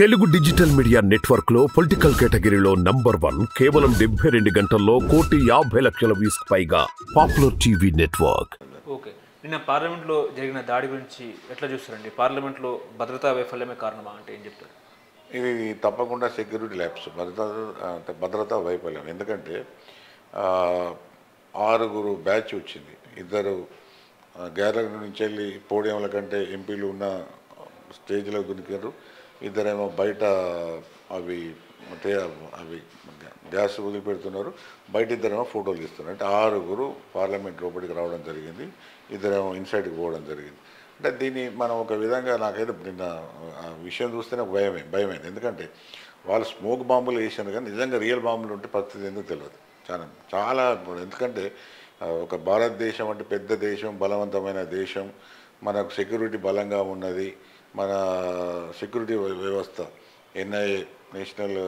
Telugu digital media network లో political కేటగిరీలో number 1 కేవలం 72 గంటల్లో 1,50,00,000 వ్యూస్ పైగా పాపులర్ టీవీ నెట్వర్క్. ఓకే, నిన్న పార్లమెంట్లో జరిగిన దాడి గురించి ఎట్లా చూస్తారండి? పార్లమెంట్లో భద్రతా వైఫల్యమే కారణమా అంటే ఏం చెప్తారు? ఇది తప్పకుండా సెక్యూరిటీ ల్యాబ్స్ భద్రతా వైఫల్యం. ఎందుకంటే 6 బ్యాచ్ వచ్చింది. 2 గ్యాలరీ నుంచి వెళ్ళి పోడియంల కంటే ఎంపీలు ఉన్న స్టేజ్లో గునికారు. 2 బయట అవి గ్యాస్ వదిలిపెడుతున్నారు. బయట 2 ఫోటోలు తీస్తున్నారు. అంటే 6 పార్లమెంట్ లోపలికి రావడం జరిగింది. 2 ఇన్సైడ్కి పోవడం జరిగింది. అంటే దీన్ని మనం ఒక విధంగా నాకైతే నిన్న ఆ విషయం చూస్తేనే భయమైంది. ఎందుకంటే వాళ్ళు స్మోక్ బాంబులు వేసారు, కానీ నిజంగా రియల్ బాంబులు ఉంటే పరిస్థితి ఎందుకు తెలియదు. చాలా ఎందుకంటే ఒక భారతదేశం అంటే పెద్ద దేశం, బలవంతమైన దేశం, మనకు సెక్యూరిటీ బలంగా ఉన్నది. మన సెక్యూరిటీ వ్యవస్థ ఎన్ఐఏ నేషనల్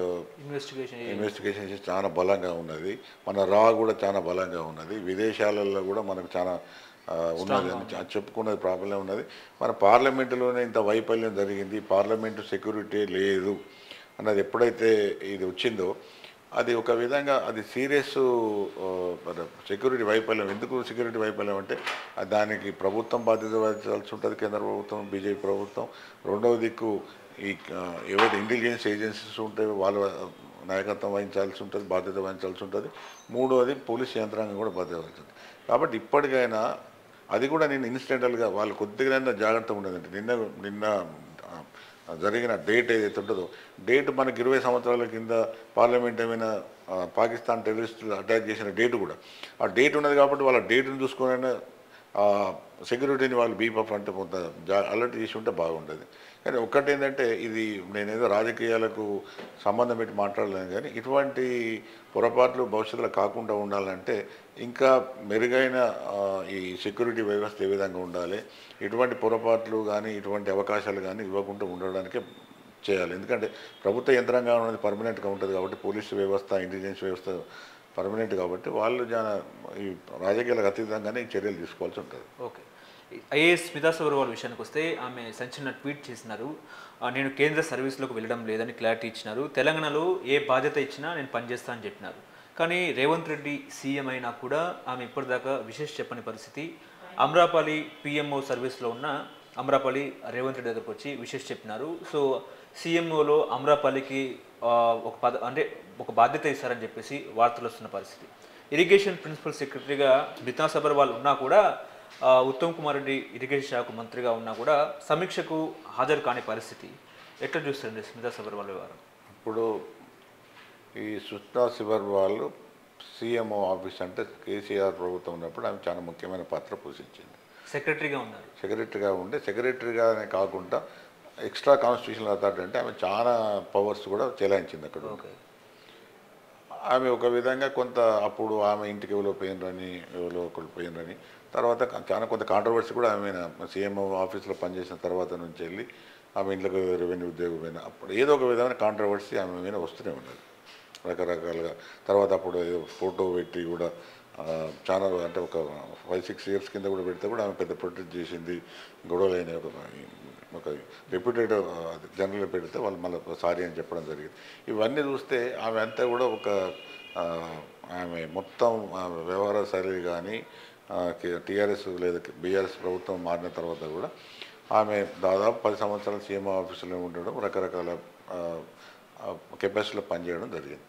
ఇన్వెస్టిగేషన్ చాలా బలంగా ఉన్నది. మన రా కూడా చాలా బలంగా ఉన్నది. విదేశాలలో కూడా మనకు చాలా ఉన్నది అని చెప్పుకున్నది ప్రాబ్లం ఉన్నది. మన పార్లమెంటులోనే ఇంత వైఫల్యం జరిగింది, పార్లమెంటు సెక్యూరిటీ లేదు అన్నది ఎప్పుడైతే ఇది వచ్చిందో అది ఒక విధంగా అది సీరియస్ సెక్యూరిటీ వైఫల్యం. ఎందుకు సెక్యూరిటీ వైఫల్యం అంటే దానికి ప్రభుత్వం బాధ్యత వహించాల్సి ఉంటుంది, కేంద్ర ప్రభుత్వం, బీజేపీ ప్రభుత్వం. రెండవ దిక్కు ఈ ఏవైతే ఇంటెలిజెన్స్ ఏజెన్సీస్ ఉంటాయో వాళ్ళ నాయకత్వం వహించాల్సి ఉంటుంది, బాధ్యత వహించాల్సి ఉంటుంది. మూడవది పోలీస్ యంత్రాంగం కూడా బాధ్యత వహించింది. కాబట్టి ఇప్పటికైనా అది కూడా నేను ఇన్సిడెంటల్గా వాళ్ళు కొద్దిగా జాగ్రత్తగా ఉండదండి. నిన్న జరిగిన డేట్ ఏదైతే ఉంటుందో డేట్ మనకి 20 సంవత్సరాల కింద పార్లమెంట్ ఏమైనా పాకిస్తాన్ టెర్రరిస్టులు అటాక్ చేసిన డేట్ కూడా ఆ డేట్ ఉన్నది. కాబట్టి వాళ్ళ డేట్ను చూసుకునే సెక్యూరిటీని వాళ్ళు బీపప్ అంటే కొంత అలర్ట్ చేసి ఉంటే బాగుండేది. కానీ ఒక్కటేంటంటే ఇది నేనేదో రాజకీయాలకు సంబంధం పెట్టి మాట్లాడలేను, కానీ ఇటువంటి పొరపాట్లు భవిష్యత్తులో కాకుండా ఉండాలంటే ఇంకా మెరుగైన ఈ సెక్యూరిటీ వ్యవస్థ ఏ విధంగా ఉండాలి, ఇటువంటి పొరపాట్లు కానీ ఇటువంటి అవకాశాలు కానీ ఇవ్వకుండా ఉండడానికే చేయాలి. ఎందుకంటే ప్రభుత్వ యంత్రాంగం అనేది పర్మనెంట్గా ఉంటుంది కాబట్టి, పోలీసు వ్యవస్థ, ఇంటెలిజెన్స్ వ్యవస్థ పర్మనెంట్ కాబట్టి వాళ్ళు ఈ రాజకీయాలకు అతీతంగానే చర్యలు తీసుకోవాల్సి ఉంటుంది. ఓకే, ఐఏఎస్ స్మితా సబర్వాల్ విషయానికి వస్తే ఆమె సంచలన ట్వీట్ చేసినారు. నేను కేంద్ర సర్వీస్లోకి వెళ్ళడం లేదని క్లారిటీ ఇచ్చినారు. తెలంగాణలో ఏ బాధ్యత ఇచ్చినా నేను పనిచేస్తా అని చెప్పినారు. కానీ రేవంత్ రెడ్డి సీఎం అయినా కూడా ఆమె ఇప్పటిదాకా విశేష చెప్పని పరిస్థితి. అమ్రాపల్లి పిఎంఓ సర్వీస్లో ఉన్న అమ్రాపల్లి రేవంత్ రెడ్డి దగ్గరకు వచ్చి విశేష చెప్పినారు. సో సీఎంఓలో అమ్రాపల్లికి ఒక బాధ్యత ఇస్తారని చెప్పేసి వార్తలు వస్తున్న పరిస్థితి. ఇరిగేషన్ ప్రిన్సిపల్ సెక్రటరీగా స్మితా సబర్వాల్ ఉన్నా కూడా, ఉత్తమ్ కుమార్ రెడ్డి ఇరిగేషన్ శాఖ మంత్రిగా ఉన్నా కూడా సమీక్షకు హాజరు కాని పరిస్థితి. ఎట్లా చూస్తారండి స్మితా సబర్వాల్ గారు? ఇప్పుడు ఈ స్మితా సబర్వాల్ సీఎంఓ ఆఫీస్ అంటే కేసీఆర్ ప్రభుత్వం ఉన్నప్పుడు ఆమె చాలా ముఖ్యమైన పాత్ర పోషించింది. సెక్రటరీగా ఉన్నారు. సెక్రటరీగానే కాకుండా ఎక్స్ట్రా కాన్స్టిట్యూషనల్ అథారిటీ అంటే ఆమె చాలా పవర్స్ కూడా చెలాయించింది అక్కడ. ఆమె ఒక విధంగా కొంత అప్పుడు ఆమె ఇంటికి ఎవరో పోయినరని తర్వాత కొంత కాంట్రవర్సీ కూడా ఆమె సీఎంఓ ఆఫీస్లో పనిచేసిన తర్వాత నుంచి వెళ్ళి ఆమె ఇంట్లోకి రెవెన్యూ ఉద్యోగం పోయినా అప్పుడు ఏదో ఒక విధమైన కాంట్రవర్సీ ఆమె మీద వస్తూనే ఉన్నది రకరకాలుగా. తర్వాత అప్పుడు ఫోటో పెట్టి కూడా చాలా అంటే ఒక 5-6 ఇయర్స్ కింద కూడా పెడితే కూడా ఆమె పెద్ద ప్రొటెక్ట్ చేసింది. గొడవలైన ఒక రెప్యూటెడ్ జనరల్ పెడితే వాళ్ళు మళ్ళీ సారీ అని చెప్పడం జరిగింది. ఇవన్నీ చూస్తే ఆమె అంతా కూడా ఆమె మొత్తం వ్యవహార శైలి కానీ టీఆర్ఎస్ లేదా బీఆర్ఎస్ ప్రభుత్వం మారిన తర్వాత కూడా ఆమె దాదాపు 10 సంవత్సరాలు సీఎంఓ ఆఫీసులో ఉండడం, రకరకాల కెపాసిటీలో పనిచేయడం జరిగింది.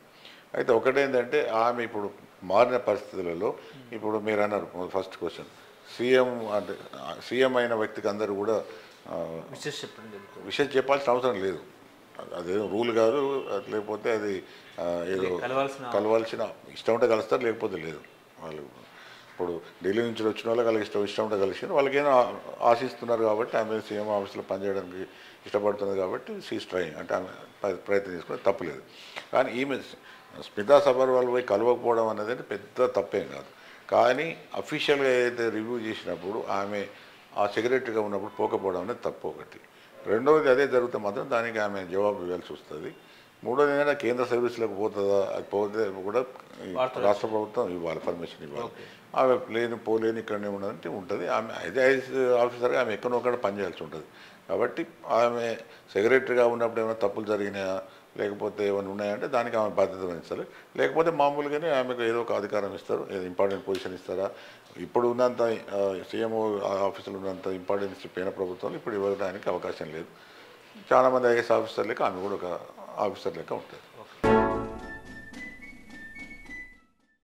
అయితే ఒకటేంటంటే ఆమె ఇప్పుడు మారిన పరిస్థితులలో ఇప్పుడు మీరు అన్నారు ఫస్ట్ క్వశ్చన్, సీఎం అయిన వ్యక్తికి అందరూ కూడా విషయం చెప్పాల్సిన అవసరం లేదు. అదేదో రూల్ కాదు, లేకపోతే అది ఏదో కలవాల్సిన ఇష్టం ఉంటే కలుస్తారు, లేకపోతే లేదు. వాళ్ళు ఇప్పుడు ఢిల్లీ నుంచి వచ్చిన వాళ్ళకి ఇష్టం ఉంటే కలిసి వాళ్ళకేమో ఆశిస్తున్నారు కాబట్టి ఆమె సీఎం ఆఫీస్లో పనిచేయడానికి ఇష్టపడుతుంది కాబట్టి షీస్ ట్రైయింగ్ అంటే ఆమె ప్రయత్నం చేసుకుని తప్పులేదు. కానీ ఈమె స్మితా సబర్వాల్ పోయి కలవకపోవడం అనేది పెద్ద తప్పేం కాదు. కానీ అఫీషియల్గా ఏదైతే రివ్యూ చేసినప్పుడు ఆమె ఆ సెక్రటరీగా ఉన్నప్పుడు పోకపోవడం అనేది తప్పు ఒకటి. రెండవది అదే జరిగితే మాత్రం దానికి ఆమె జవాబు ఇవ్వాల్సి వస్తుంది. మూడోది ఏంటంటే కేంద్ర సర్వీసులకు పోతుందా, అది పోతే కూడా రాష్ట్ర ప్రభుత్వం ఇవ్వాలి, పర్మిషన్ ఇవ్వాలి. ఆమె పోలేని ఇక్కడనే ఉన్నదంటే ఉంటుంది. ఆమె ఐఏఎస్ ఆఫీసర్గా ఆమె ఎక్కడొక్కడ పనిచేయాల్సి ఉంటుంది. కాబట్టి ఆమె సెక్రటరీగా ఉన్నప్పుడు ఏమైనా తప్పులు జరిగినాయా లేకపోతే ఏమైనా ఉన్నాయంటే దానికి ఆమె బాధ్యత వహించాలి. లేకపోతే మామూలుగానే ఆమెకు ఏదో ఒక అధికారం ఇస్తారు, ఏదో ఇంపార్టెంట్ పొజిషన్ ఇస్తారా. ఇప్పుడు ఉన్నంత సీఎంఓ ఆఫీసులో ఉన్నంత ఇంపార్టెన్స్ పేన ప్రభుత్వం ఇప్పుడు ఇవ్వడానికి అవకాశం లేదు. చాలామంది ఐఏఎస్ ఆఫీసర్ లెక్క ఆమె కూడా ఒక ఆఫీసర్ లెక్క ఉంటుంది.